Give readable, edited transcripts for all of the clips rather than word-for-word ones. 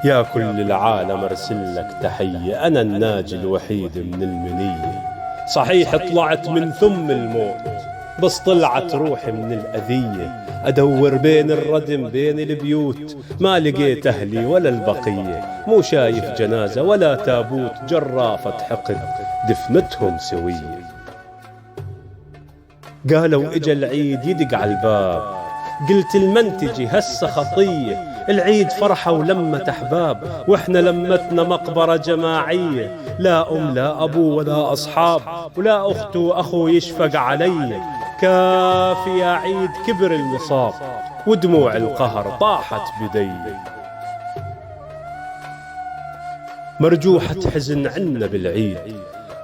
يا كل العالم ارسلك تحية، أنا الناجي الوحيد من المنية. صحيح طلعت من ثم الموت، بس طلعت روحي من الأذية. أدور بين الردم بين البيوت، ما لقيت أهلي ولا البقية. مو شايف جنازة ولا تابوت، جرافة حقد دفنتهم سوية. قالوا إجا العيد يدق على الباب، قلت المنتجي هسه خطية. العيد فرحة ولمة أحباب، وإحنا لمتنا مقبرة جماعية. لا أم لا أبو ولا أصحاب، ولا أخت وأخو يشفق علي. كافي يا عيد كبر المصاب، ودموع القهر طاحت بدي. مرجوحة حزن عنا بالعيد،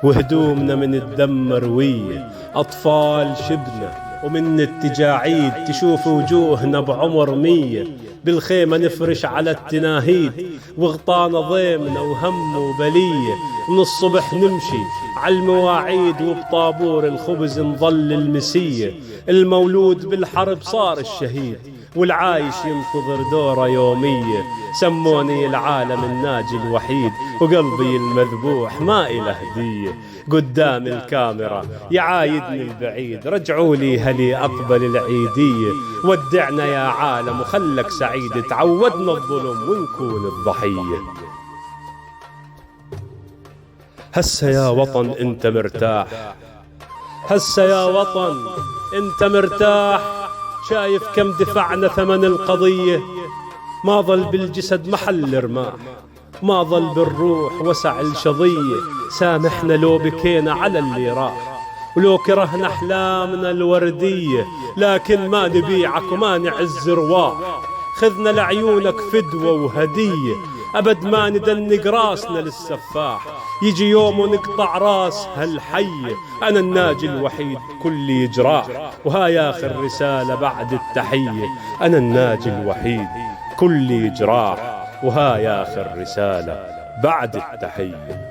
وهدومنا من الدم مروية. أطفال شبنا ومن التجاعيد، تشوف وجوهنا بعمر 100. بالخيمة نفرش على التناهيد، وغطانا ضيمنا وهم وبلية. من الصبح نمشي على المواعيد، وبطابور الخبز نظل المسية. المولود بالحرب صار الشهيد، والعايش ينتظر دوره يومية. سموني العالم الناجي الوحيد، وقلبي المذبوح ما إله هدية. قدام الكاميرا يعايدني البعيد، رجعوا لي هلي أقبل العيدية. ودعنا يا عالم وخلك سعيد، تعودنا الظلم ونكون الضحية. هسه يا وطن انت مرتاح، هسه يا وطن انت مرتاح. شايف كم دفعنا ثمن القضية؟ ما ظل بالجسد محل رماح، ما ظل بالروح وسع الشظية. سامحنا لو بكينا على اللي راح، ولو كرهنا أحلامنا الوردية. لكن ما نبيعك وما نعز رواح، خذنا لعيونك فدوة وهدية. أبد ما ندنق راسنا للسفاح، يجي يوم ونقطع راس هالحية. أنا الناجي الوحيد كل جراح، وهاي آخر رسالة بعد التحية. أنا الناجي الوحيد كل جراح، وهاي آخر رسالة بعد التحية.